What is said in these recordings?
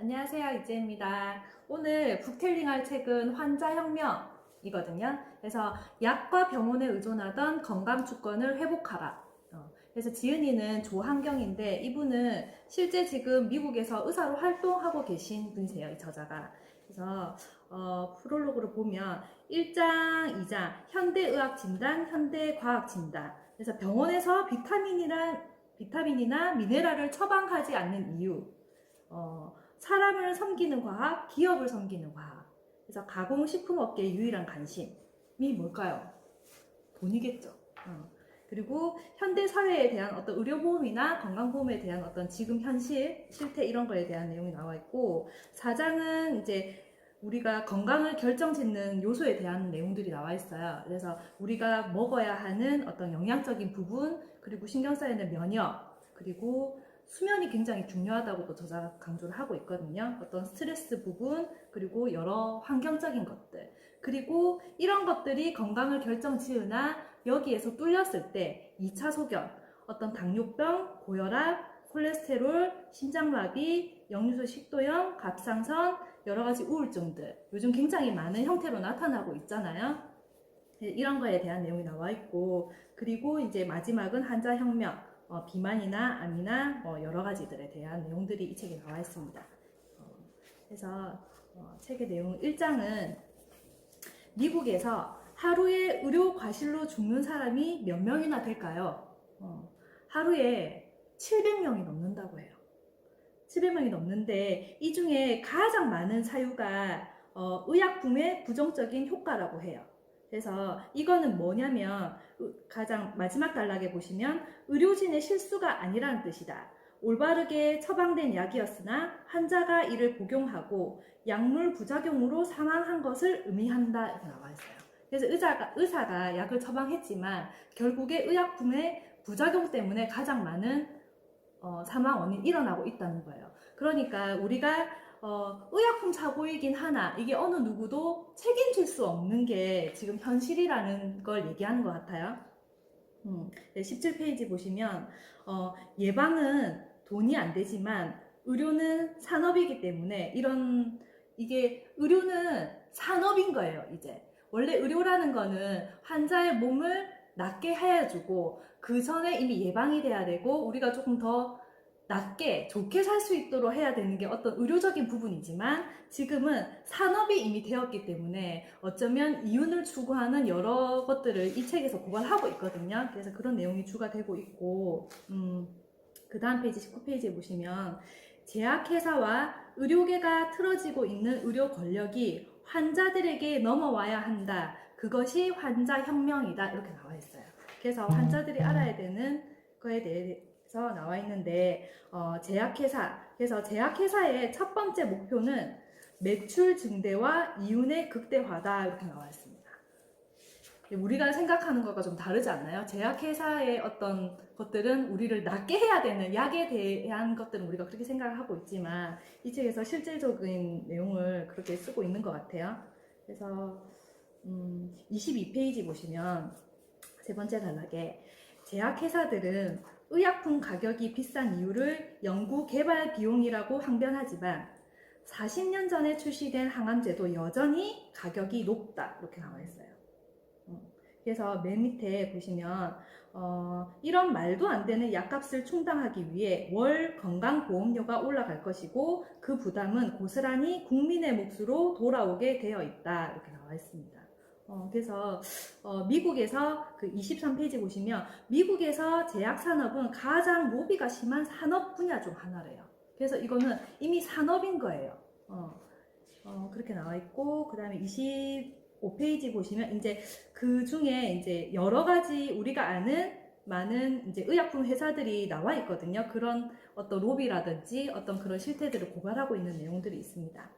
안녕하세요, 이재입니다. 오늘 북텔링할 책은 환자혁명이거든요. 그래서 약과 병원에 의존하던 건강주권을 회복하라. 그래서 지은이는 조한경인데 이분은 실제 지금 미국에서 의사로 활동하고 계신 분이세요, 이 저자가. 그래서 프롤로그를 보면 1장, 2장 현대의학 진단, 현대과학 진단. 그래서 병원에서 비타민이나 미네랄을 처방하지 않는 이유. 사람을 섬기는 과학, 기업을 섬기는 과학. 그래서 가공식품업계의 유일한 관심이 뭘까요? 돈이겠죠. 그리고 현대 사회에 대한 어떤 의료보험이나 건강보험에 대한 어떤 지금 현실, 실태 이런 거에 대한 내용이 나와 있고, 4장은 이제 우리가 건강을 결정짓는 요소에 대한 내용들이 나와 있어요. 그래서 우리가 먹어야 하는 어떤 영양적인 부분, 그리고 신경 써야 하는 면역, 그리고 수면이 굉장히 중요하다고도 저자가 강조를 하고 있거든요. 어떤 스트레스 부분, 그리고 여러 환경적인 것들. 그리고 이런 것들이 건강을 결정지으나 여기에서 뚫렸을 때 2차 소견, 어떤 당뇨병, 고혈압, 콜레스테롤, 심장마비, 역류소 식도염, 갑상선, 여러 가지 우울증들 요즘 굉장히 많은 형태로 나타나고 있잖아요. 이런 거에 대한 내용이 나와 있고, 그리고 이제 마지막은 환자혁명, 비만이나 암이나 여러 가지들에 대한 내용들이 이 책에 나와 있습니다. 그래서 책의 내용 1장은 미국에서 하루에 의료 과실로 죽는 사람이 몇 명이나 될까요? 하루에 700명이 넘는다고 해요. 700명이 넘는데 이 중에 가장 많은 사유가 의약품의 부정적인 효과라고 해요. 그래서 이거는 뭐냐면 가장 마지막 단락에 보시면 의료진의 실수가 아니라는 뜻이다. 올바르게 처방된 약이었으나 환자가 이를 복용하고 약물 부작용으로 사망한 것을 의미한다 이렇게 나와 있어요. 그래서 의사가 약을 처방했지만 결국에 의약품의 부작용 때문에 가장 많은 사망 원인이 일어나고 있다는 거예요. 그러니까 우리가 의약품 사고이긴 하나 이게 어느 누구도 책임질 수 없는 게 지금 현실이라는 걸 얘기하는 것 같아요. 17페이지 보시면 예방은 돈이 안 되지만 의료는 산업이기 때문에 이게 의료는 산업인 거예요. 이제 원래 의료라는 거는 환자의 몸을 낫게 해주고 그 전에 이미 예방이 돼야 되고 우리가 조금 더 낫게 좋게 살 수 있도록 해야 되는 게 어떤 의료적인 부분이지만 지금은 산업이 이미 되었기 때문에 어쩌면 이윤을 추구하는 여러 것들을 이 책에서 고발하고 있거든요. 그래서 그런 내용이 주가 되고 있고 그 다음 페이지 19페이지에 보시면 제약회사와 의료계가 틀어지고 있는 의료 권력이 환자들에게 넘어와야 한다. 그것이 환자혁명이다. 이렇게 나와 있어요. 그래서 환자들이 알아야 되는 거에 대해서 나와 있는데 그래서 제약회사의 첫 번째 목표는 매출 증대와 이윤의 극대화다. 이렇게 나와 있습니다. 우리가 생각하는 것과 좀 다르지 않나요? 제약회사의 어떤 것들은 우리를 낫게 해야 되는 약에 대한 것들은 우리가 그렇게 생각을 하고 있지만 이 책에서 실질적인 내용을 그렇게 쓰고 있는 것 같아요. 그래서 22페이지 보시면 세 번째 단락에 제약회사들은 의약품 가격이 비싼 이유를 연구 개발 비용이라고 항변하지만 40년 전에 출시된 항암제도 여전히 가격이 높다 이렇게 나와 있어요. 그래서 맨 밑에 보시면 이런 말도 안 되는 약값을 충당하기 위해 월 건강보험료가 올라갈 것이고 그 부담은 고스란히 국민의 몫으로 돌아오게 되어 있다 이렇게 나와 있습니다. 그래서 미국에서 그 23페이지 보시면 미국에서 제약산업은 가장 로비가 심한 산업 분야 중 하나래요. 그래서 이거는 이미 산업인 거예요. 그렇게 나와 있고 그 다음에 25페이지 보시면 이제 그 중에 이제 여러 가지 우리가 아는 많은 이제 의약품 회사들이 나와 있거든요. 그런 어떤 로비라든지 어떤 그런 실태들을 고발하고 있는 내용들이 있습니다.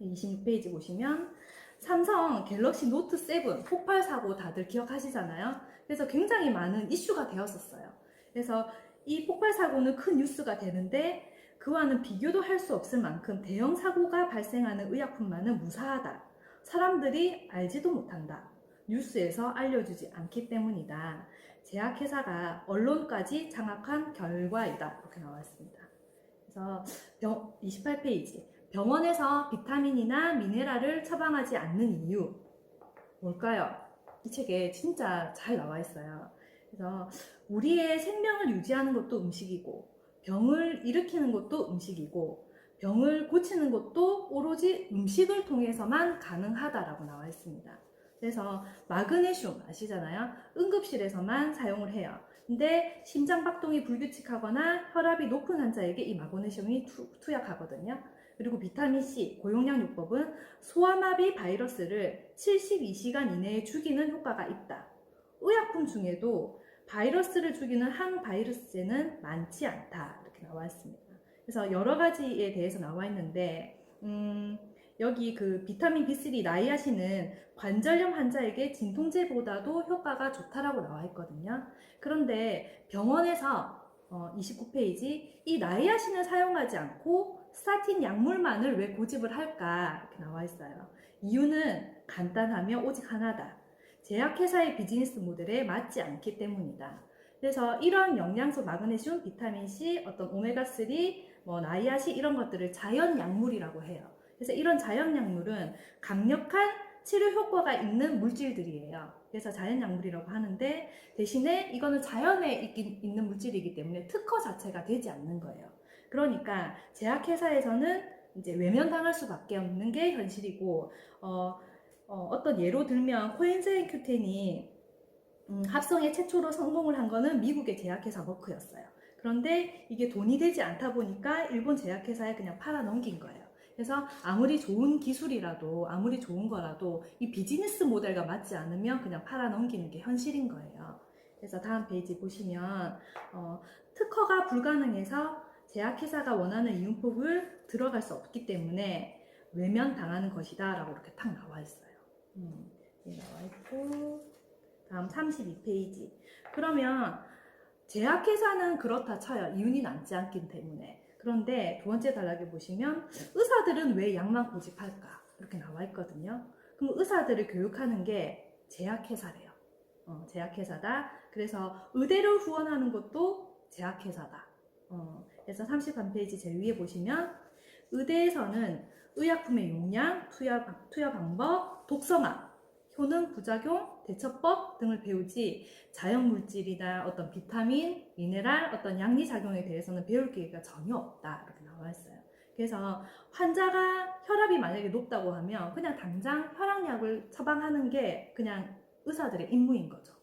26페이지 보시면 삼성 갤럭시 노트 7 폭발 사고 다들 기억하시잖아요. 그래서 굉장히 많은 이슈가 되었었어요. 그래서 이 폭발 사고는 큰 뉴스가 되는데 그와는 비교도 할 수 없을 만큼 대형 사고가 발생하는 의약품만은 무사하다. 사람들이 알지도 못한다. 뉴스에서 알려주지 않기 때문이다. 제약회사가 언론까지 장악한 결과이다. 이렇게 나와 있습니다. 그래서 28페이지. 병원에서 비타민이나 미네랄을 처방하지 않는 이유. 뭘까요? 이 책에 진짜 잘 나와 있어요. 그래서 우리의 생명을 유지하는 것도 음식이고, 병을 일으키는 것도 음식이고, 병을 고치는 것도 오로지 음식을 통해서만 가능하다라고 나와 있습니다. 그래서 마그네슘 아시잖아요? 응급실에서만 사용을 해요. 근데 심장박동이 불규칙하거나 혈압이 높은 환자에게 이 마그네슘이 투약하거든요. 그리고 비타민C 고용량요법은 소아마비 바이러스를 72시간 이내에 죽이는 효과가 있다. 의약품 중에도 바이러스를 죽이는 항바이러스제는 많지 않다. 이렇게 나와 있습니다. 그래서 여러 가지에 대해서 나와 있는데 여기 그 비타민 B3 나이아신은 관절염 환자에게 진통제보다도 효과가 좋다라고 나와 있거든요. 그런데 병원에서 29페이지 이 나이아신을 사용하지 않고 스타틴 약물만을 왜 고집을 할까 이렇게 나와 있어요. 이유는 간단하며 오직 하나다. 제약회사의 비즈니스 모델에 맞지 않기 때문이다. 그래서 이런 영양소 마그네슘, 비타민C, 어떤 오메가3, 나이아신 이런 것들을 자연 약물이라고 해요. 그래서 이런 자연 약물은 강력한 치료 효과가 있는 물질들이에요. 그래서 자연 약물이라고 하는데 대신에 이거는 자연에 있는 물질이기 때문에 특허 자체가 되지 않는 거예요. 그러니까 제약회사에서는 이제 외면당할 수밖에 없는 게 현실이고 어떤 예로 들면 코엔자임 Q10이 합성에 최초로 성공을 한 거는 미국의 제약회사 머크였어요. 그런데 이게 돈이 되지 않다 보니까 일본 제약회사에 그냥 팔아 넘긴 거예요. 그래서 아무리 좋은 기술이라도 아무리 좋은 거라도 이 비즈니스 모델과 맞지 않으면 그냥 팔아 넘기는 게 현실인 거예요. 그래서 다음 페이지 보시면 특허가 불가능해서 제약회사가 원하는 이용법을 들어갈 수 없기 때문에 외면당하는 것이다 라고 이렇게 딱 나와 있어요. 나와 있고 다음 32페이지. 그러면 제약회사는 그렇다 쳐요. 이윤이 남지 않기 때문에. 그런데 두 번째 단락에 보시면 의사들은 왜 약만 고집할까? 이렇게 나와 있거든요. 그럼 의사들을 교육하는 게 제약회사래요. 제약회사다. 그래서 의대를 후원하는 것도 제약회사다. 그래서 33페이지 제일 위에 보시면 의대에서는 의약품의 용량, 투여 방법, 독성화, 효능, 부작용, 대처법 등을 배우지 자연물질이나 어떤 비타민, 미네랄, 어떤 양리작용에 대해서는 배울 기회가 전혀 없다 이렇게 나와 있어요. 그래서 환자가 혈압이 만약에 높다고 하면 그냥 당장 혈압약을 처방하는 게 그냥 의사들의 임무인 거죠.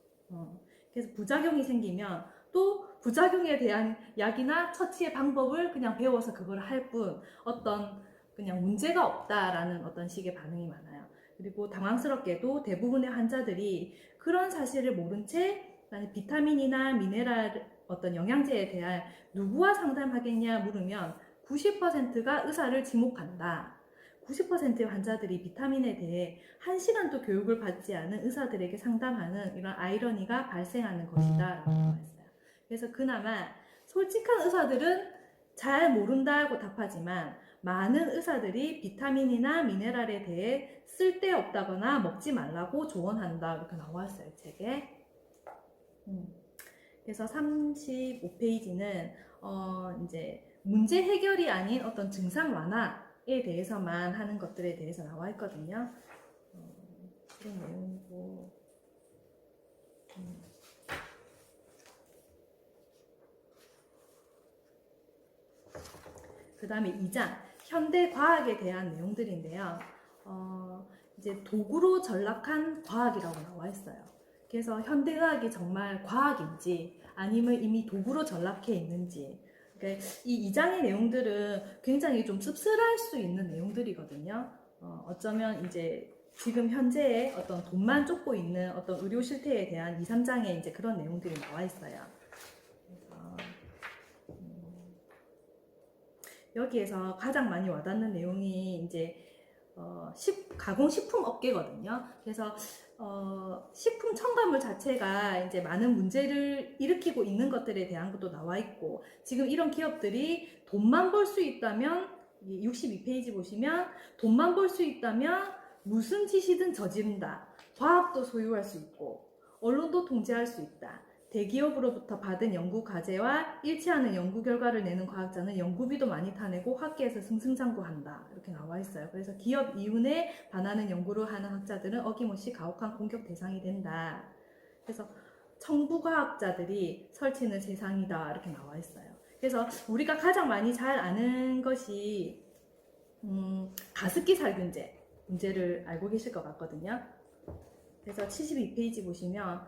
그래서 부작용이 생기면 또 부작용에 대한 약이나 처치의 방법을 그냥 배워서 그걸 할 뿐 어떤 그냥 문제가 없다라는 어떤 식의 반응이 많아요. 그리고 당황스럽게도 대부분의 환자들이 그런 사실을 모른 채 비타민이나 미네랄 어떤 영양제에 대한 누구와 상담하겠냐 물으면 90%가 의사를 지목한다. 90%의 환자들이 비타민에 대해 1시간도 교육을 받지 않은 의사들에게 상담하는 이런 아이러니가 발생하는 것이다 라고 나와 있어요. 그래서 그나마 솔직한 의사들은 잘 모른다고 답하지만 많은 의사들이 비타민이나 미네랄에 대해 쓸데없다거나 먹지 말라고 조언한다 이렇게 나와 있어요 책에. 그래서 35페이지는 이제 문제 해결이 아닌 어떤 증상 완화에 대해서만 하는 것들에 대해서 나와 있거든요. 그런 내용이고. 그 다음에 2장 현대 과학에 대한 내용들인데요. 이제 도구로 전락한 과학이라고 나와 있어요. 그래서 현대의학이 정말 과학인지 아니면 이미 도구로 전락해 있는지. 그러니까 이 2장의 내용들은 굉장히 좀 씁쓸할 수 있는 내용들이거든요. 어쩌면 이제 지금 현재의 어떤 돈만 쫓고 있는 어떤 의료 실태에 대한 2, 3장에 이제 그런 내용들이 나와 있어요. 그래서 여기에서 가장 많이 와닿는 내용이 이제 가공식품 업계거든요. 그래서 식품 첨가물 자체가 이제 많은 문제를 일으키고 있는 것들에 대한 것도 나와 있고 지금 이런 기업들이 돈만 벌 수 있다면 62페이지 보시면 돈만 벌 수 있다면 무슨 짓이든 저지른다. 과학도 소유할 수 있고 언론도 통제할 수 있다. 대기업으로부터 받은 연구 과제와 일치하는 연구 결과를 내는 과학자는 연구비도 많이 타내고 학계에서 승승장구한다. 이렇게 나와 있어요. 그래서 기업 이윤에 반하는 연구를 하는 학자들은 어김없이 가혹한 공격 대상이 된다. 그래서 청부과학자들이 설치는 세상이다. 이렇게 나와 있어요. 그래서 우리가 가장 많이 잘 아는 것이 가습기 살균제 문제를 알고 계실 것 같거든요. 그래서 72페이지 보시면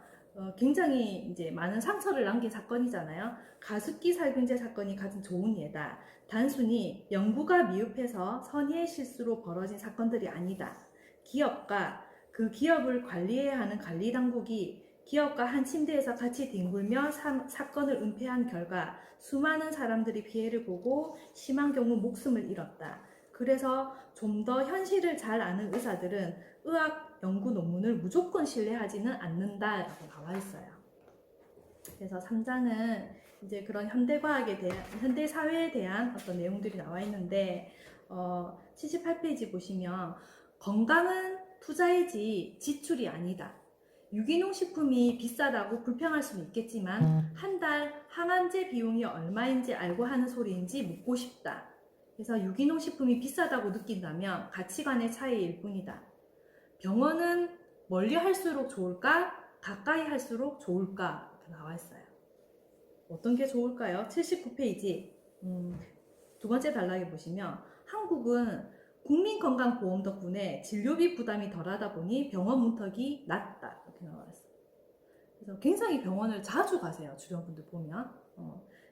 굉장히 이제 많은 상처를 남긴 사건이잖아요. 가습기 살균제 사건이 가장 좋은 예다. 단순히 연구가 미흡해서 선의의 실수로 벌어진 사건들이 아니다. 기업과 그 기업을 관리해야 하는 관리당국이 기업과 한 침대에서 같이 뒹굴며 사건을 은폐한 결과 수많은 사람들이 피해를 보고 심한 경우 목숨을 잃었다. 그래서 좀 더 현실을 잘 아는 의사들은 의학 연구 논문을 무조건 신뢰하지는 않는다라고 나와 있어요. 그래서 3장은 이제 그런 현대과학에 대한, 현대 사회에 대한 어떤 내용들이 나와 있는데 78페이지 보시면 건강은 투자이지 지출이 아니다. 유기농 식품이 비싸다고 불평할 수는 있겠지만 한 달 항암제 비용이 얼마인지 알고 하는 소리인지 묻고 싶다. 그래서 유기농 식품이 비싸다고 느낀다면 가치관의 차이일 뿐이다. 병원은 멀리 할수록 좋을까? 가까이 할수록 좋을까? 이렇게 나와 있어요. 어떤 게 좋을까요? 79페이지 두 번째 단락에 보시면 한국은 국민건강보험 덕분에 진료비 부담이 덜하다 보니 병원 문턱이 낮다. 이렇게 나와 있어요. 그래서 굉장히 병원을 자주 가세요. 주변 분들 보면.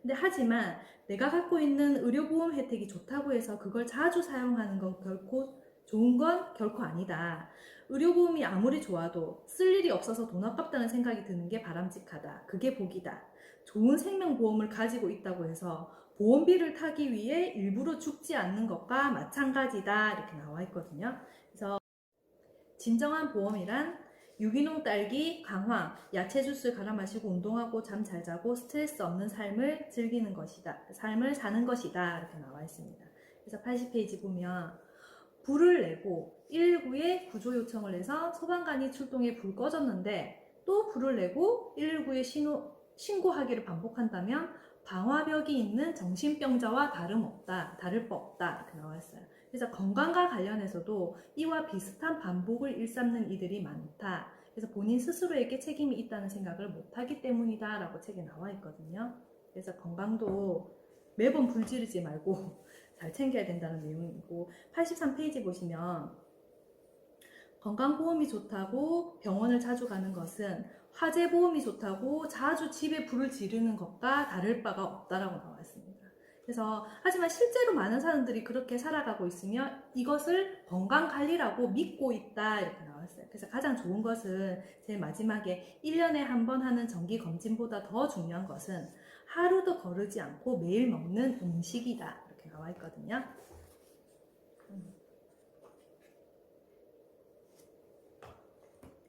근데 하지만 내가 갖고 있는 의료보험 혜택이 좋다고 해서 그걸 자주 사용하는 건 결코 좋은 건 결코 아니다. 의료보험이 아무리 좋아도 쓸 일이 없어서 돈 아깝다는 생각이 드는 게 바람직하다. 그게 복이다. 좋은 생명보험을 가지고 있다고 해서 보험비를 타기 위해 일부러 죽지 않는 것과 마찬가지다. 이렇게 나와 있거든요. 그래서 진정한 보험이란 유기농 딸기, 강황, 야채 주스 갈아 마시고 운동하고 잠 잘 자고 스트레스 없는 삶을 즐기는 것이다. 삶을 사는 것이다. 이렇게 나와 있습니다. 그래서 80페이지 보면 불을 내고 119에 구조 요청을 해서 소방관이 출동해 불 꺼졌는데 또 불을 내고 119에 신고하기를 반복한다면 방화벽이 있는 정신병자와 다를 바 없다. 이렇게 나와 있어요. 그래서 건강과 관련해서도 이와 비슷한 반복을 일삼는 이들이 많다. 그래서 본인 스스로에게 책임이 있다는 생각을 못하기 때문이다 라고 책에 나와 있거든요. 그래서 건강도 매번 불 지르지 말고 잘 챙겨야 된다는 내용이고 83페이지 보시면 건강보험이 좋다고 병원을 자주 가는 것은 화재보험이 좋다고 자주 집에 불을 지르는 것과 다를 바가 없다라고 나와 있습니다. 그래서 하지만 실제로 많은 사람들이 그렇게 살아가고 있으며 이것을 건강관리라고 믿고 있다 이렇게 나왔어요. 그래서 가장 좋은 것은 제일 마지막에 1년에 한 번 하는 정기검진보다 더 중요한 것은 하루도 거르지 않고 매일 먹는 음식이다 이렇게 나와 있거든요.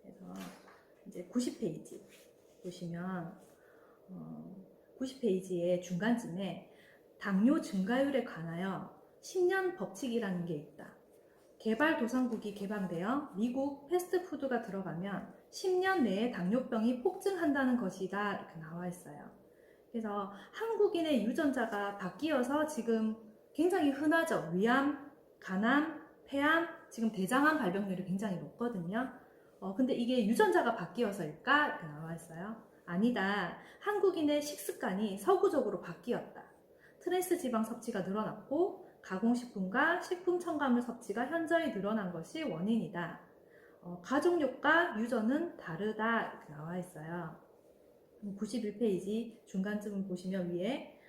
그래서 이제 90페이지 보시면 90페이지의 중간쯤에 당뇨 증가율에 관하여 10년 법칙이라는 게 있다. 개발도상국이 개방되어 미국 패스트푸드가 들어가면 10년 내에 당뇨병이 폭증한다는 것이다 이렇게 나와 있어요. 그래서 한국인의 유전자가 바뀌어서 지금 굉장히 흔하죠. 위암, 간암, 폐암, 지금 대장암 발병률이 굉장히 높거든요. 근데 이게 유전자가 바뀌어서일까? 이렇게 나와 있어요. 아니다. 한국인의 식습관이 서구적으로 바뀌었다. 트랜스 지방 섭취가 늘어났고 가공식품과 식품 첨가물 섭취가 현저히 늘어난 것이 원인이다. 가족력과 유전은 다르다 이렇게 나와 있어요. 91페이지 중간쯤 보시면 위에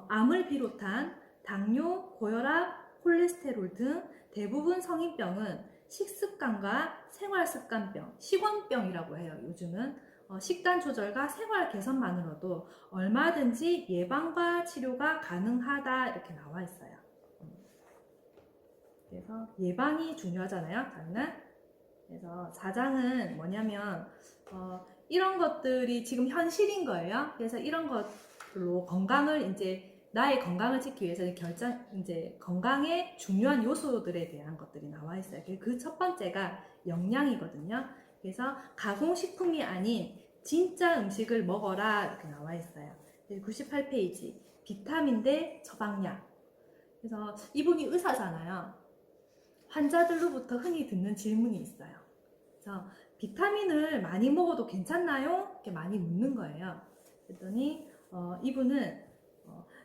암을 비롯한 당뇨, 고혈압, 콜레스테롤 등 대부분 성인병은 식습관과 생활습관병, 식원병이라고 해요. 요즘은 식단 조절과 생활 개선만으로도 얼마든지 예방과 치료가 가능하다 이렇게 나와 있어요. 그래서 예방이 중요하잖아요. 저는 그래서 4장은 뭐냐면 이런 것들이 지금 현실인 거예요. 그래서 이런 것들로 건강을 나의 건강을 지키기 위해서 이제 건강의 중요한 요소들에 대한 것들이 나와 있어요. 그 첫 번째가 영양이거든요. 그래서 가공식품이 아닌 진짜 음식을 먹어라 이렇게 나와 있어요. 98페이지 비타민 대 처방약. 그래서 이분이 의사잖아요. 환자들로부터 흔히 듣는 질문이 있어요. 그래서 비타민을 많이 먹어도 괜찮나요? 이렇게 많이 묻는 거예요. 그랬더니 이분은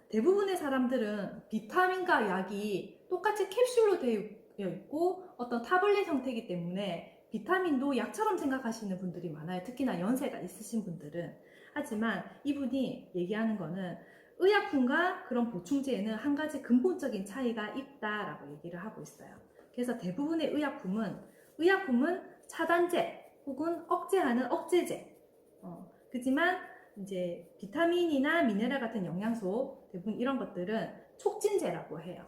대부분의 사람들은 비타민과 약이 똑같이 캡슐로 되어 있고 어떤 타블렛 형태이기 때문에 비타민도 약처럼 생각하시는 분들이 많아요. 특히나 연세가 있으신 분들은. 하지만 이분이 얘기하는 거는 의약품과 그런 보충제에는 한 가지 근본적인 차이가 있다라고 얘기를 하고 있어요. 그래서 대부분의 의약품은 차단제 혹은 억제하는 억제제. 그지만 이제 비타민이나 미네랄 같은 영양소 대부분 이런 것들은 촉진제라고 해요.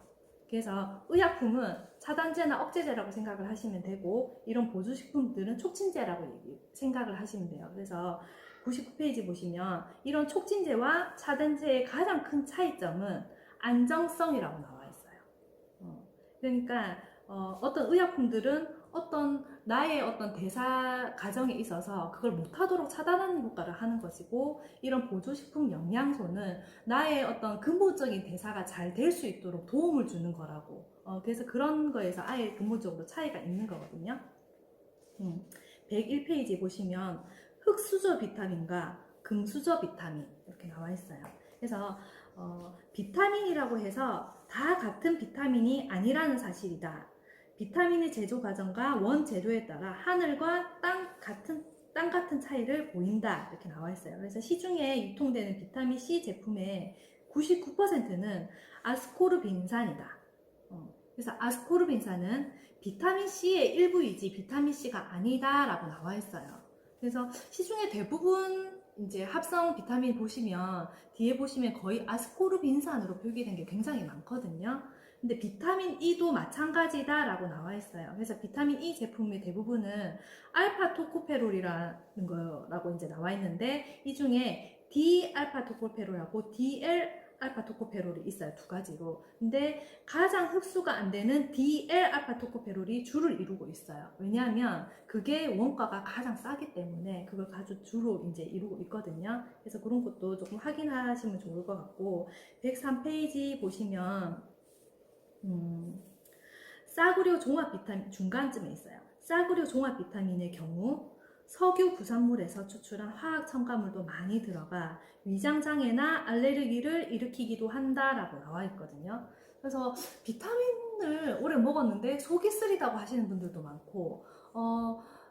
그래서 의약품은 차단제나 억제제라고 생각을 하시면 되고 이런 보조식품들은 촉진제라고 생각을 하시면 돼요. 그래서 99페이지 보시면 이런 촉진제와 차단제의 가장 큰 차이점은 안정성이라고 나와 있어요. 그러니까 어떤 의약품들은 어떤 나의 어떤 대사 과정에 있어서 그걸 못하도록 차단하는 효과를 하는 것이고 이런 보조식품 영양소는 나의 어떤 근본적인 대사가 잘 될 수 있도록 도움을 주는 거라고. 그래서 그런 거에서 아예 근본적으로 차이가 있는 거거든요. 101페이지 보시면 흑수저 비타민과 금수저 비타민 이렇게 나와 있어요. 그래서 비타민이라고 해서 다 같은 비타민이 아니라는 사실이다. 비타민의 제조 과정과 원재료에 따라 하늘과 땅 같은 차이를 보인다 이렇게 나와 있어요. 그래서 시중에 유통되는 비타민 C 제품의 99%는 아스코르빈산이다. 그래서 아스코르빈산은 비타민 C의 일부이지 비타민 C가 아니다라고 나와 있어요. 그래서 시중에 대부분 이제 합성 비타민 보시면 뒤에 보시면 거의 아스코르빈산으로 표기된 게 굉장히 많거든요. 근데 비타민 E도 마찬가지다라고 나와 있어요. 그래서 비타민 E 제품의 대부분은 알파 토코페롤이라는 거라고 이제 나와 있는데 이 중에 D 알파 토코페롤하고 DL 알파 토코페롤이 있어요. 두 가지로. 근데 가장 흡수가 안 되는 DL 알파 토코페롤이 주를 이루고 있어요. 왜냐하면 그게 원가가 가장 싸기 때문에 그걸 주로 이제 이루고 있거든요. 그래서 그런 것도 조금 확인하시면 좋을 것 같고 103페이지 보시면 싸구려 종합 비타민 중간쯤에 있어요. 싸구려 종합 비타민의 경우 석유 부산물에서 추출한 화학 첨가물도 많이 들어가 위장장애나 알레르기를 일으키기도 한다라고 나와 있거든요. 그래서 비타민을 오래 먹었는데 속이 쓰리다고 하시는 분들도 많고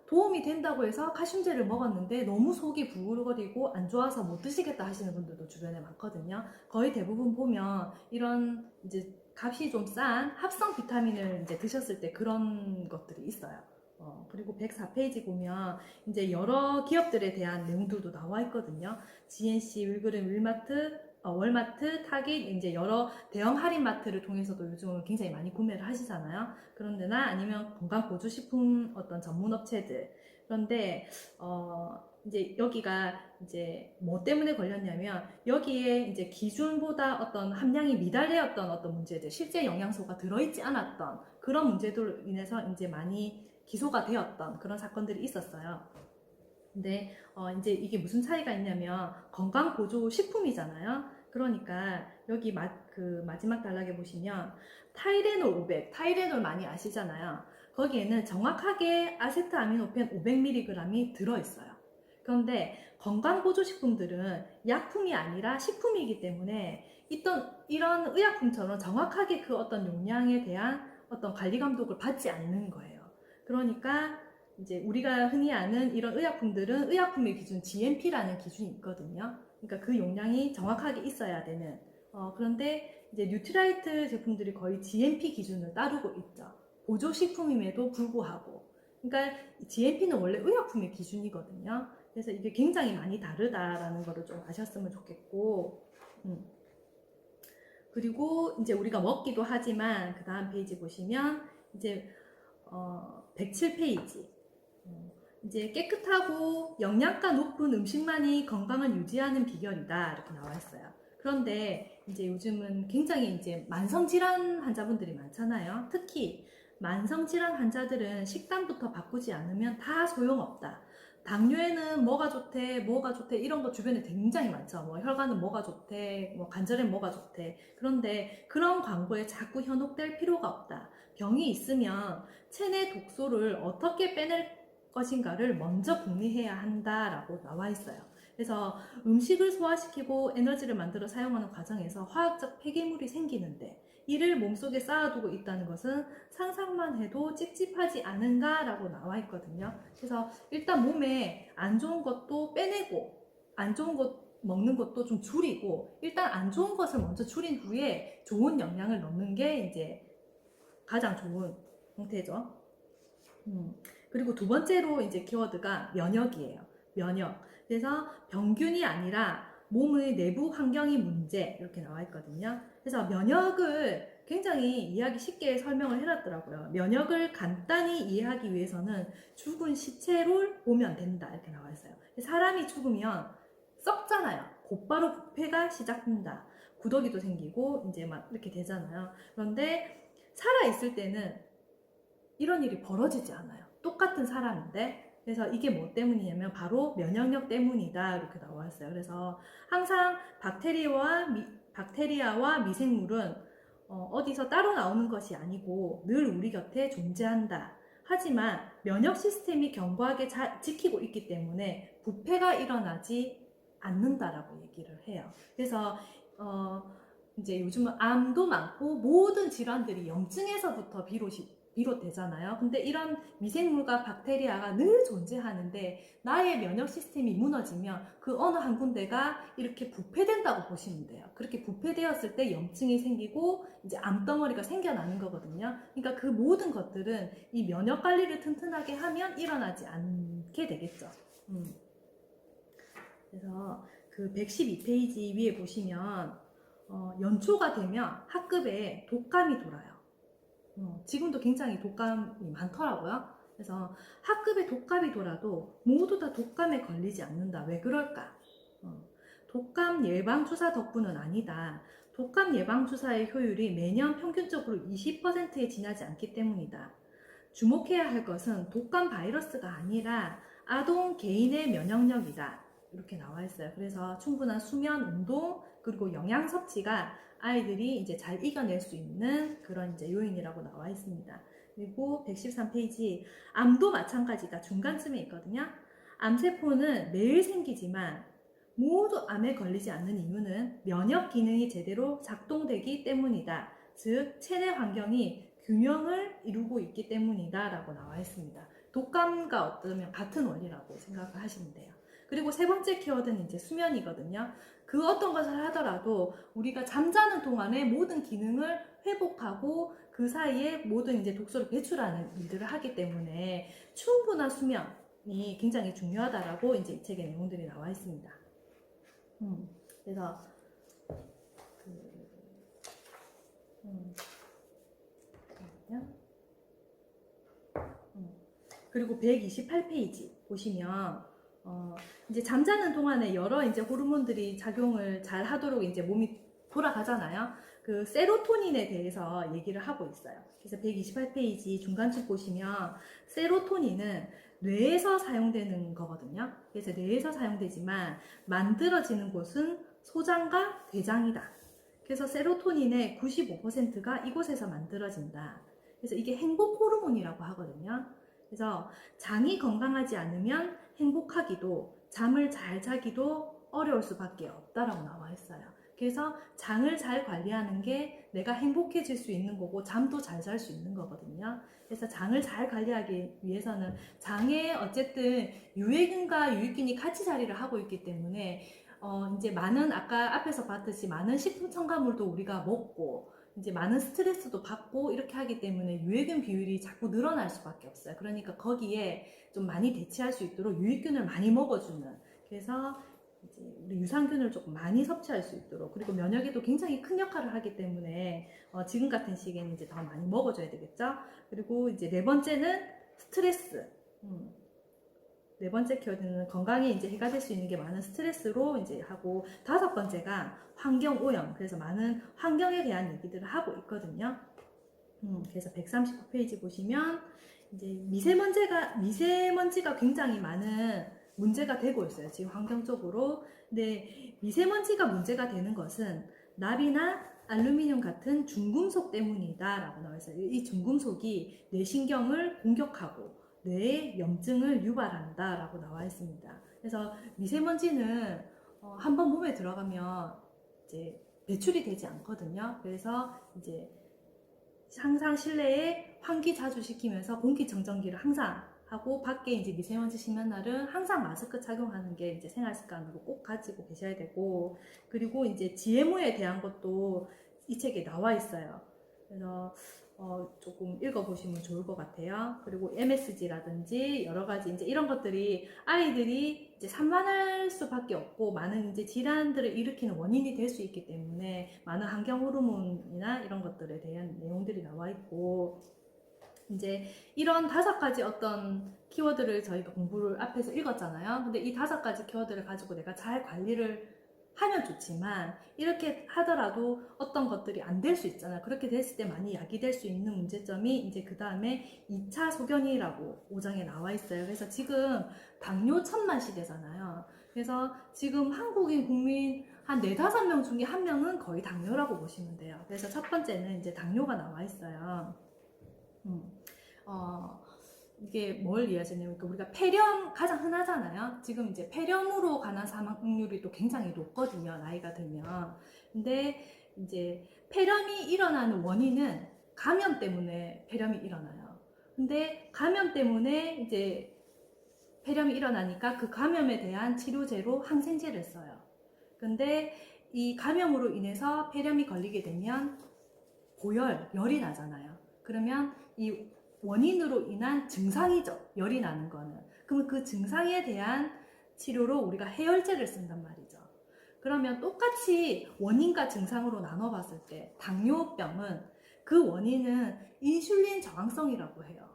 도움이 된다고 해서 칼슘제를 먹었는데 너무 속이 부글거리고 안 좋아서 못 드시겠다 하시는 분들도 주변에 많거든요. 거의 대부분 보면 이런 이제 값이 좀 싼 합성 비타민을 이제 드셨을 때 그런 것들이 있어요. 그리고 104페이지 보면 이제 여러 기업들에 대한 내용들도 나와 있거든요. GNC, 윌그램, 월마트, 타깃, 이제 여러 대형 할인마트를 통해서도 요즘은 굉장히 많이 구매를 하시잖아요. 그런 데나 아니면 건강보조식품 어떤 전문 업체들. 그런데, 이제 여기가 이제 뭐 때문에 걸렸냐면 여기에 이제 기준보다 어떤 함량이 미달되었던 어떤 문제들, 실제 영양소가 들어있지 않았던 그런 문제들로 인해서 이제 많이 기소가 되었던 그런 사건들이 있었어요. 근데 이제 이게 무슨 차이가 있냐면 건강보조식품이잖아요. 그러니까 여기 마지막 단락에 보시면 타이레놀 500, 타이레놀 많이 아시잖아요. 거기에는 정확하게 아세트아미노펜 500mg이 들어있어요. 그런데 건강보조식품들은 약품이 아니라 식품이기 때문에 이런 의약품처럼 정확하게 그 어떤 용량에 대한 어떤 관리 감독을 받지 않는 거예요. 그러니까 이제 우리가 흔히 아는 이런 의약품들은 의약품의 기준 GMP라는 기준이 있거든요. 그러니까 그 용량이 정확하게 있어야 되는. 그런데 이제 뉴트라이트 제품들이 거의 GMP 기준을 따르고 있죠. 보조식품임에도 불구하고. 그러니까 GMP는 원래 의약품의 기준이거든요. 그래서 이게 굉장히 많이 다르다라는 거를 좀 아셨으면 좋겠고. 그리고 이제 우리가 먹기도 하지만 그 다음 페이지 보시면 이제 107페이지. 이제 깨끗하고 영양가 높은 음식만이 건강을 유지하는 비결이다 이렇게 나와 있어요. 그런데 이제 요즘은 굉장히 이제 만성질환 환자분들이 많잖아요. 특히 만성질환 환자들은 식단부터 바꾸지 않으면 다 소용없다. 당뇨에는 뭐가 좋대, 뭐가 좋대, 이런 거 주변에 굉장히 많죠. 뭐 혈관은 뭐가 좋대, 뭐 관절엔 뭐가 좋대. 그런데 그런 광고에 자꾸 현혹될 필요가 없다. 병이 있으면 체내 독소를 어떻게 빼낼 것인가를 먼저 궁리해야 한다라고 나와 있어요. 그래서 음식을 소화시키고 에너지를 만들어 사용하는 과정에서 화학적 폐기물이 생기는데 이를 몸속에 쌓아두고 있다는 것은 상상만 해도 찝찝하지 않은가라고 나와 있거든요. 그래서 일단 몸에 안 좋은 것도 빼내고 안 좋은 것 먹는 것도 좀 줄이고 일단 안 좋은 것을 먼저 줄인 후에 좋은 영양을 넣는 게 이제 가장 좋은 형태죠. 그리고 두 번째로 이제 키워드가 면역이에요. 면역. 그래서 병균이 아니라 몸의 내부 환경이 문제 이렇게 나와 있거든요. 그래서 면역을 굉장히 이해하기 쉽게 설명을 해놨더라고요. 면역을 간단히 이해하기 위해서는 죽은 시체를 보면 된다 이렇게 나와 있어요. 사람이 죽으면 썩잖아요. 곧바로 부패가 시작된다. 구더기도 생기고 이제 막 이렇게 되잖아요. 그런데 살아 있을 때는 이런 일이 벌어지지 않아요. 똑같은 사람인데. 그래서 이게 뭐 때문이냐면 바로 면역력 때문이다 이렇게 나와 있어요. 그래서 항상 박테리아와 미생물은 어디서 따로 나오는 것이 아니고 늘 우리 곁에 존재한다. 하지만 면역 시스템이 견고하게 지키고 있기 때문에 부패가 일어나지 않는다라고 얘기를 해요. 그래서 이제 요즘은 암도 많고 모든 질환들이 염증에서부터 비롯되잖아요. 근데 이런 미생물과 박테리아가 늘 존재하는데 나의 면역 시스템이 무너지면 그 어느 한 군데가 이렇게 부패된다고 보시면 돼요. 그렇게 부패되었을 때 염증이 생기고 이제 암덩어리가 생겨나는 거거든요. 그러니까 그 모든 것들은 이 면역 관리를 튼튼하게 하면 일어나지 않게 되겠죠. 그래서 그 112페이지 위에 보시면 연초가 되면 학급에 독감이 돌아요. 지금도 굉장히 독감이 많더라고요. 그래서 학급에 독감이 돌아도 모두 다 독감에 걸리지 않는다. 왜 그럴까? 독감 예방주사 덕분은 아니다. 독감 예방주사의 효율이 매년 평균적으로 20%에 지나지 않기 때문이다. 주목해야 할 것은 독감 바이러스가 아니라 아동 개인의 면역력이다. 이렇게 나와 있어요. 그래서 충분한 수면, 운동, 그리고 영양 섭취가 아이들이 이제 잘 이겨낼 수 있는 그런 이제 요인이라고 나와 있습니다. 그리고 113페이지, 암도 마찬가지다. 중간쯤에 있거든요. 암세포는 매일 생기지만 모두 암에 걸리지 않는 이유는 면역 기능이 제대로 작동되기 때문이다. 즉, 체내 환경이 균형을 이루고 있기 때문이다 라고 나와 있습니다. 독감과 어쩌면 같은 원리라고 생각을 하시면 돼요. 그리고 세 번째 키워드는 이제 수면이거든요. 그 어떤 것을 하더라도 우리가 잠자는 동안에 모든 기능을 회복하고 그 사이에 모든 이제 독소를 배출하는 일들을 하기 때문에 충분한 수면이 굉장히 중요하다라고 이제 이 책의 내용들이 나와 있습니다. 그래서 그리고 128페이지 보시면 이제 잠자는 동안에 여러 이제 호르몬들이 작용을 잘 하도록 이제 몸이 돌아가잖아요. 그 세로토닌에 대해서 얘기를 하고 있어요. 그래서 128페이지 중간쯤 보시면 세로토닌은 뇌에서 사용되는 거거든요. 그래서 뇌에서 사용되지만 만들어지는 곳은 소장과 대장이다. 그래서 세로토닌의 95%가 이곳에서 만들어진다. 그래서 이게 행복 호르몬이라고 하거든요. 그래서 장이 건강하지 않으면 행복하기도 잠을 잘 자기도 어려울 수밖에 없다라고 나와 있어요. 그래서 장을 잘 관리하는 게 내가 행복해질 수 있는 거고 잠도 잘 잘 수 있는 거거든요. 그래서 장을 잘 관리하기 위해서는 장에 어쨌든 유해균과 유익균이 같이 자리를 하고 있기 때문에 이제 많은 아까 앞에서 봤듯이 많은 식품 첨가물도 우리가 먹고 이제 많은 스트레스도 받고 이렇게 하기 때문에 유해균 비율이 자꾸 늘어날 수밖에 없어요. 그러니까 거기에 좀 많이 대체할 수 있도록 유익균을 많이 먹어주는, 그래서 이제 우리 유산균을 조금 많이 섭취할 수 있도록, 그리고 면역에도 굉장히 큰 역할을 하기 때문에 지금 같은 시기에는 이제 더 많이 먹어줘야 되겠죠. 그리고 이제 네 번째는 스트레스. 네 번째 키워드는 건강에 이제 해가 될 수 있는 게 많은 스트레스로 이제 하고, 다섯 번째가 환경 오염. 그래서 많은 환경에 대한 얘기들을 하고 있거든요. 그래서 139페이지 보시면 이제 미세먼지가 굉장히 많은 문제가 되고 있어요. 지금 환경적으로. 근데 미세먼지가 문제가 되는 것은 납이나 알루미늄 같은 중금속 때문이다라고 나와 있어요. 이 중금속이 뇌신경을 공격하고 뇌에 염증을 유발한다라고 나와 있습니다. 그래서 미세먼지는 한번 몸에 들어가면 이제 배출이 되지 않거든요. 그래서 이제 항상 실내에 환기 자주 시키면서 공기청정기를 항상 하고, 밖에 이제 미세먼지 심한 날은 항상 마스크 착용하는 게 이제 생활 습관으로 꼭 가지고 계셔야 되고, 그리고 이제 GMO에 대한 것도 이 책에 나와 있어요. 그래서 조금 읽어보시면 좋을 것 같아요. 그리고 MSG라든지 여러 가지 이제 이런 것들이 아이들이 이제 산만할 수밖에 없고 많은 이제 질환들을 일으키는 원인이 될 수 있기 때문에 많은 환경 호르몬이나 이런 것들에 대한 내용들이 나와 있고, 이제 이런 5가지 어떤 키워드를 저희가 공부를 앞에서 읽었잖아요. 근데 이 5가지 키워드를 가지고 내가 잘 관리를 하면 좋지만, 이렇게 하더라도 어떤 것들이 안 될 수 있잖아요. 그렇게 됐을 때 많이 야기될 수 있는 문제점이 이제 그 다음에 2차 소견이라고 5장에 나와 있어요. 그래서 지금 당뇨 천만 시대잖아요. 그래서 지금 한국인 국민 한 4, 5명 중에 1명은 거의 당뇨라고 보시면 돼요. 그래서 첫 번째는 이제 당뇨가 나와 있어요. 이게 뭘 이해하시냐면, 우리가 폐렴 가장 흔하잖아요. 지금 이제 폐렴으로 관한 사망률이 또 굉장히 높거든요, 나이가 들면. 근데 이제 폐렴이 일어나는 원인은 감염 때문에 폐렴이 일어나요. 근데 감염 때문에 이제 폐렴이 일어나니까 그 감염에 대한 치료제로 항생제를 써요. 근데 이 감염으로 인해서 폐렴이 걸리게 되면 열이 나잖아요. 그러면 이 원인으로 인한 증상이죠, 열이 나는 거는. 그러면 그 증상에 대한 치료로 우리가 해열제를 쓴단 말이죠. 그러면 똑같이 원인과 증상으로 나눠봤을 때 당뇨병은 그 원인은 인슐린 저항성이라고 해요.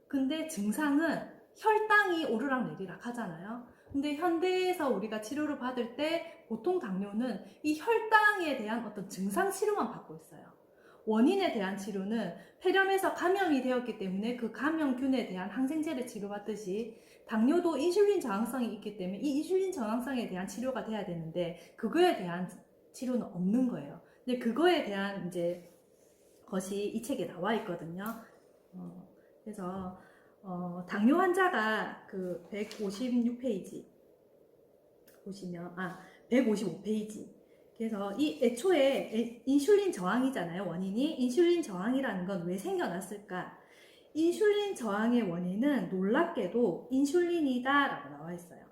근데 증상은 혈당이 오르락 내리락 하잖아요. 근데 현대에서 우리가 치료를 받을 때 보통 당뇨는 이 혈당에 대한 어떤 증상 치료만 받고 있어요. 원인에 대한 치료는 폐렴에서 감염이 되었기 때문에 그 감염균에 대한 항생제를 치료받듯이, 당뇨도 인슐린 저항성이 있기 때문에 이 인슐린 저항성에 대한 치료가 돼야 되는데 그거에 대한 치료는 없는 거예요. 근데 그거에 대한 이제 것이 이 책에 나와 있거든요. 그래서 당뇨 환자가 그 156페이지 보시면 155페이지. 그래서 이 애초에 인슐린 저항이잖아요, 원인이. 인슐린 저항이라는 건 왜 생겨났을까? 인슐린 저항의 원인은 놀랍게도 인슐린이다 라고 나와 있어요.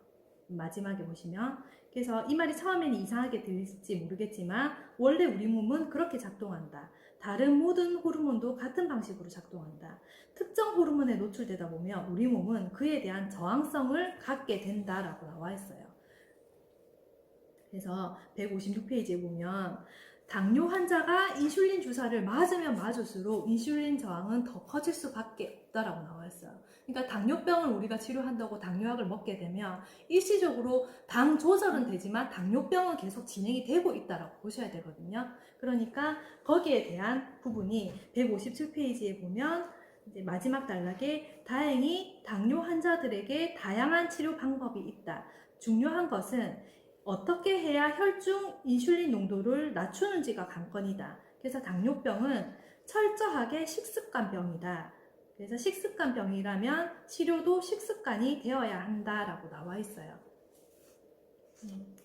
마지막에 보시면. 그래서 이 말이 처음에는 이상하게 들릴지 모르겠지만 원래 우리 몸은 그렇게 작동한다. 다른 모든 호르몬도 같은 방식으로 작동한다. 특정 호르몬에 노출되다 보면 우리 몸은 그에 대한 저항성을 갖게 된다라고 나와 있어요. 그래서 156페이지에 보면 당뇨 환자가 인슐린 주사를 맞으면 맞을수록 인슐린 저항은 더 커질 수밖에 없다라고 나와 있어요. 그러니까 당뇨병을 우리가 치료한다고 당뇨약을 먹게 되면 일시적으로 당 조절은 되지만 당뇨병은 계속 진행이 되고 있다라고 보셔야 되거든요. 그러니까 거기에 대한 부분이 157페이지에 보면 이제 마지막 단락에 다행히 당뇨 환자들에게 다양한 치료 방법이 있다. 중요한 것은 어떻게 해야 혈중 인슐린 농도를 낮추는지가 관건이다. 그래서 당뇨병은 철저하게 식습관병이다. 그래서 식습관병이라면 치료도 식습관이 되어야 한다라고 나와 있어요.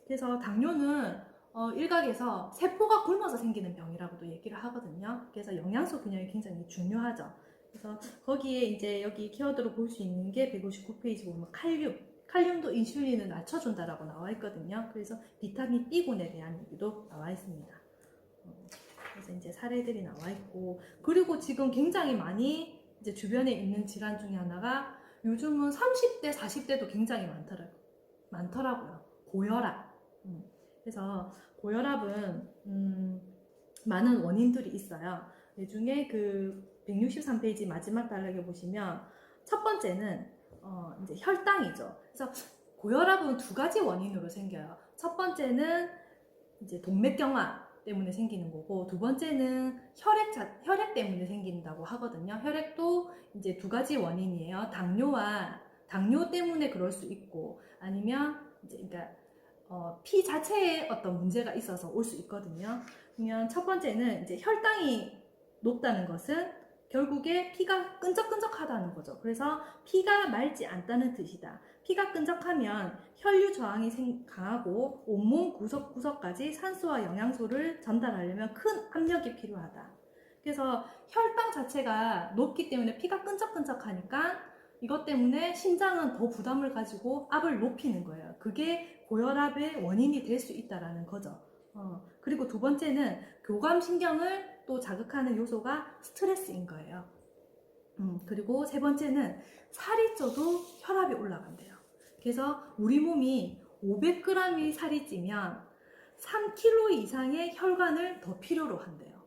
그래서 당뇨는 일각에서 세포가 굶어서 생기는 병이라고도 얘기를 하거든요. 그래서 영양소 균형이 굉장히 중요하죠. 그래서 거기에 이제 여기 키워드로 볼 수 있는 게 159페이지 보면 칼륨도 인슐린을 낮춰준다라고 나와 있거든요. 그래서 비타민 B군에 대한 얘기도 나와 있습니다. 그래서 이제 사례들이 나와 있고, 그리고 지금 굉장히 많이 이제 주변에 있는 질환 중에 하나가 요즘은 30대, 40대도 굉장히 많더라고요. 고혈압. 그래서 고혈압은 많은 원인들이 있어요. 이 중에 그 163페이지 마지막 단락에 보시면 첫 번째는 이제 혈당이죠. 그래서 고혈압은 2가지 원인으로 생겨요. 첫 번째는 이제 동맥경화 때문에 생기는 거고, 두 번째는 혈액 때문에 생긴다고 하거든요. 혈액도 이제 2가지 원인이에요. 당뇨와 당뇨 때문에 그럴 수 있고 아니면 이제 그러니까 피 자체에 어떤 문제가 있어서 올 수 있거든요. 그러면 첫 번째는 이제 혈당이 높다는 것은 결국에 피가 끈적끈적하다는 거죠. 그래서 피가 맑지 않다는 뜻이다. 피가 끈적하면 혈류 저항이 강하고 온몸 구석구석까지 산소와 영양소를 전달하려면 큰 압력이 필요하다. 그래서 혈당 자체가 높기 때문에 피가 끈적끈적하니까 이것 때문에 심장은 더 부담을 가지고 압을 높이는 거예요. 그게 고혈압의 원인이 될 수 있다는 거죠. 그리고 두 번째는 교감신경을 또 자극하는 요소가 스트레스인 거예요. 그리고 세 번째는 살이 쪄도 혈압이 올라간대요. 그래서 우리 몸이 500g이 살이 찌면 3kg 이상의 혈관을 더 필요로 한대요.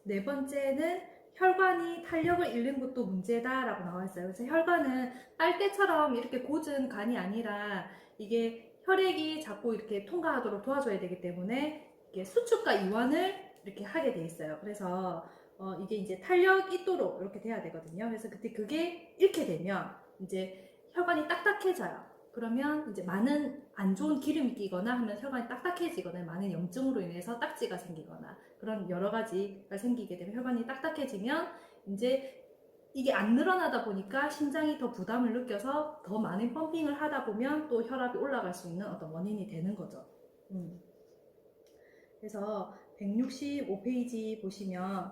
네 번째는 혈관이 탄력을 잃는 것도 문제다라고 나와 있어요. 그래서 혈관은 빨대처럼 이렇게 고든 간이 아니라 이게 혈액이 자꾸 이렇게 통과하도록 도와줘야 되기 때문에 이게 수축과 이완을 이렇게 하게 돼 있어요. 그래서 이게 이제 탄력 있도록 이렇게 돼야 되거든요. 그래서 그때 그게 잃게 되면 이제 혈관이 딱딱해져요. 그러면 이제 많은 안 좋은 기름이 끼거나 하면 혈관이 딱딱해지거나 많은 염증으로 인해서 딱지가 생기거나 그런 여러 가지가 생기게 되면 혈관이 딱딱해지면 이제 이게 안 늘어나다 보니까 심장이 더 부담을 느껴서 더 많은 펌핑을 하다 보면 또 혈압이 올라갈 수 있는 어떤 원인이 되는 거죠. 그래서 165페이지 보시면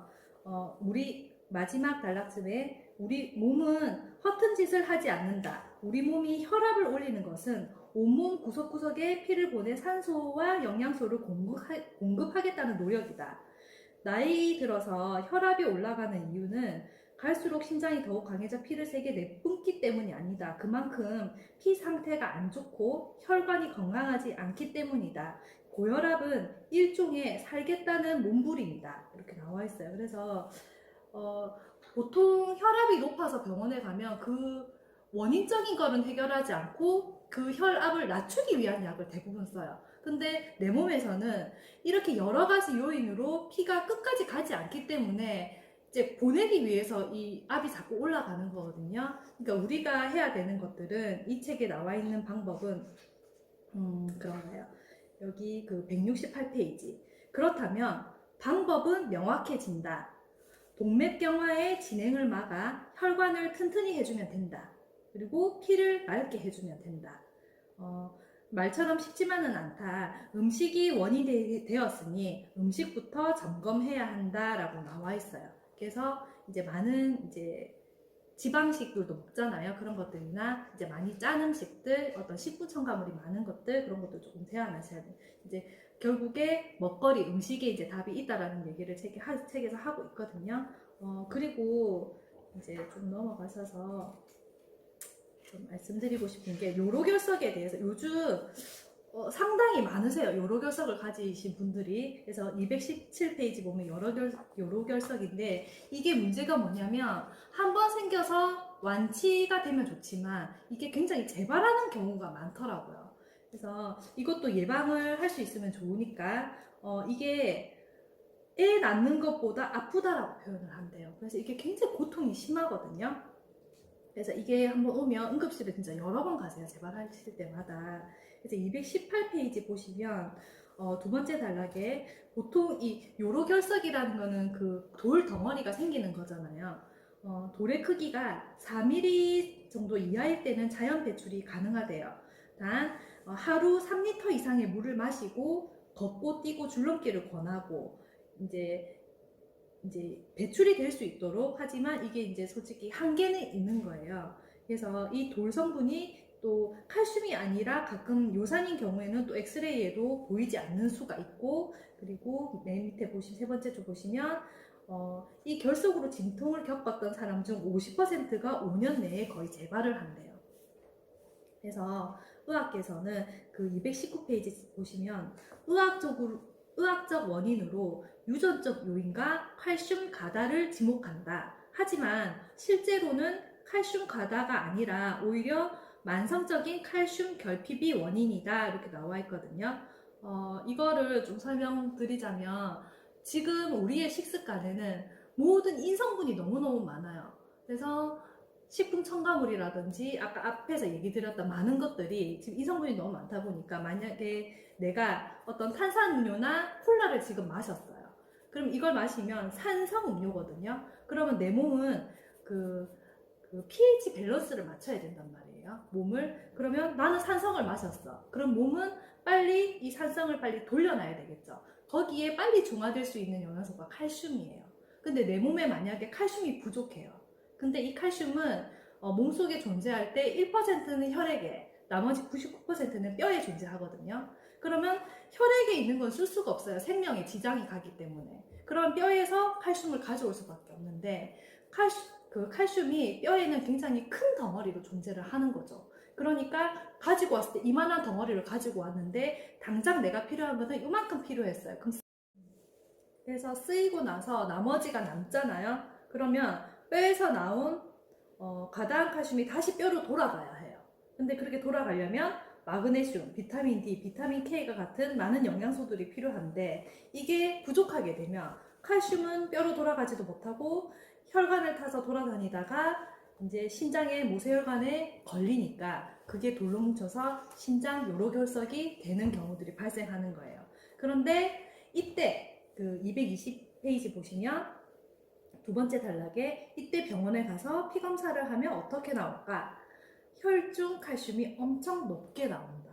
우리 마지막 단락쯤에 우리 몸은 허튼 짓을 하지 않는다. 우리 몸이 혈압을 올리는 것은 온몸 구석구석에 피를 보내 산소와 영양소를 공급하겠다는 노력이다. 나이 들어서 혈압이 올라가는 이유는 갈수록 심장이 더욱 강해져 피를 세게 내뿜기 때문이 아니다. 그만큼 피 상태가 안 좋고 혈관이 건강하지 않기 때문이다. 고혈압은 일종의 살겠다는 몸부림이다. 이렇게 나와 있어요. 그래서 보통 혈압이 높아서 병원에 가면 그 원인적인 거는 해결하지 않고 그 혈압을 낮추기 위한 약을 대부분 써요. 근데 내 몸에서는 이렇게 여러 가지 요인으로 피가 끝까지 가지 않기 때문에 이제 보내기 위해서 이 압이 자꾸 올라가는 거거든요. 그러니까 우리가 해야 되는 것들은 이 책에 나와 있는 방법은 그런 거예요. 여기 그 168페이지. 그렇다면 방법은 명확해진다. 동맥경화의 진행을 막아 혈관을 튼튼히 해주면 된다. 그리고 피를 맑게 해주면 된다. 말처럼 쉽지만은 않다. 음식이 원인이 되었으니 음식부터 점검해야 한다라고 나와 있어요. 그래서 이제 많은 이제 지방식들도 먹잖아요. 그런 것들이나 이제 많이 짠 음식들, 어떤 식후 첨가물이 많은 것들 그런 것도 조금 제한하셔야 돼요. 이제 결국에 먹거리, 음식에 이제 답이 있다라는 얘기를 책에서 하고 있거든요. 그리고 이제 좀 넘어가셔서 좀 말씀드리고 싶은 게 요로결석에 대해서 요즘 상당히 많으세요. 요로결석을 가지신 분들이. 그래서 217페이지 보면 요로결석인데 이게 문제가 뭐냐면 한번 생겨서 완치가 되면 좋지만 이게 굉장히 재발하는 경우가 많더라고요. 그래서 이것도 예방을 할 수 있으면 좋으니까 이게 애 낳는 것보다 아프다라고 표현을 한대요. 그래서 이게 굉장히 고통이 심하거든요. 그래서 이게 한번 오면 응급실에 진짜 여러 번 가세요. 재발하실 때마다. 그래서 218페이지 보시면 두 번째 단락에 보통 이 요로결석이라는 거는 그 돌 덩어리가 생기는 거잖아요. 돌의 크기가 4mm 정도 이하일 때는 자연 배출이 가능하대요. 단 하루 3리터 이상의 물을 마시고 걷고 뛰고 줄넘기를 권하고 이제 배출이 될 수 있도록 하지만 이게 이제 솔직히 한계는 있는 거예요. 그래서 이 돌 성분이 또 칼슘이 아니라 가끔 요산인 경우에는 또 엑스레이에도 보이지 않는 수가 있고 그리고 맨 밑에 세 번째 줄 보시면 이 결석으로 진통을 겪었던 사람 중 50%가 5년 내에 거의 재발을 한대요. 그래서 의학계에서는 그 219페이지 보시면 의학적 원인으로 유전적 요인과 칼슘 가다를 지목한다. 하지만 실제로는 칼슘 가다가 아니라 오히려 만성적인 칼슘 결핍이 원인이다. 이렇게 나와 있거든요. 이거를 좀 설명드리자면 지금 우리의 식습관에는 모든 인성분이 너무너무 많아요. 그래서 식품 첨가물이라든지 아까 앞에서 얘기 드렸던 많은 것들이 지금 이 성분이 너무 많다 보니까 만약에 내가 어떤 탄산음료나 콜라를 지금 마셨어요. 그럼 이걸 마시면 산성 음료거든요. 그러면 내 몸은 그 pH 밸런스를 맞춰야 된단 말이에요. 몸을. 그러면 나는 산성을 마셨어. 그럼 몸은 빨리 이 산성을 빨리 돌려놔야 되겠죠. 거기에 빨리 중화될 수 있는 영양소가 칼슘이에요. 근데 내 몸에 만약에 칼슘이 부족해요. 근데 이 칼슘은 몸속에 존재할 때 1%는 혈액에, 나머지 99%는 뼈에 존재하거든요. 그러면 혈액에 있는 건 쓸 수가 없어요. 생명에 지장이 가기 때문에. 그럼 뼈에서 칼슘을 가져올 수밖에 없는데 칼슘이 뼈에는 굉장히 큰 덩어리로 존재를 하는 거죠. 그러니까 가지고 왔을 때 이만한 덩어리를 가지고 왔는데 당장 내가 필요한 것은 이만큼 필요했어요. 그래서 쓰이고 나서 나머지가 남잖아요. 그러면 뼈에서 나온 과다한 칼슘이 다시 뼈로 돌아가야 해요. 근데 그렇게 돌아가려면 마그네슘, 비타민 D, 비타민 K가 같은 많은 영양소들이 필요한데 이게 부족하게 되면 칼슘은 뼈로 돌아가지도 못하고 혈관을 타서 돌아다니다가 이제 신장의 모세혈관에 걸리니까 그게 돌로 뭉쳐서 신장 요로결석이 되는 경우들이 발생하는 거예요. 그런데 이때 그 220페이지 보시면 두 번째 단락에 이때 병원에 가서 피 검사를 하면 어떻게 나올까? 혈중 칼슘이 엄청 높게 나온다.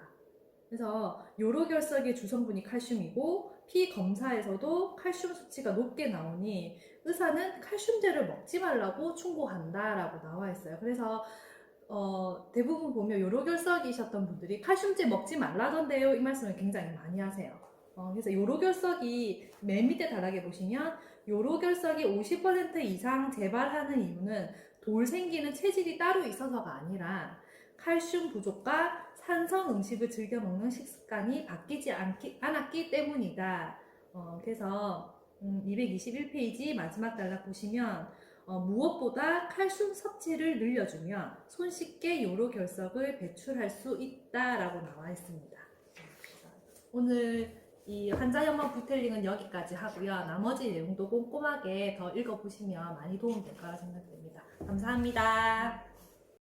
그래서 요로결석의 주성분이 칼슘이고 피 검사에서도 칼슘 수치가 높게 나오니 의사는 칼슘제를 먹지 말라고 충고한다라고 나와 있어요. 그래서 대부분 보면 요로결석이셨던 분들이 칼슘제 먹지 말라던데요 이 말씀을 굉장히 많이 하세요. 그래서 요로결석이 맨 밑에 단락에 보시면 요로결석이 50% 이상 재발하는 이유는 돌 생기는 체질이 따로 있어서가 아니라 칼슘 부족과 산성 음식을 즐겨 먹는 식습관이 바뀌지 않았기 때문이다. 그래서 221페이지 마지막 단락 보시면 무엇보다 칼슘 섭취를 늘려주면 손쉽게 요로결석을 배출할 수 있다라고 나와 있습니다. 오늘 이 환자연방 부텔링은 여기까지 하고요. 나머지 내용도 꼼꼼하게 더 읽어보시면 많이 도움될 거라 생각됩니다. 감사합니다.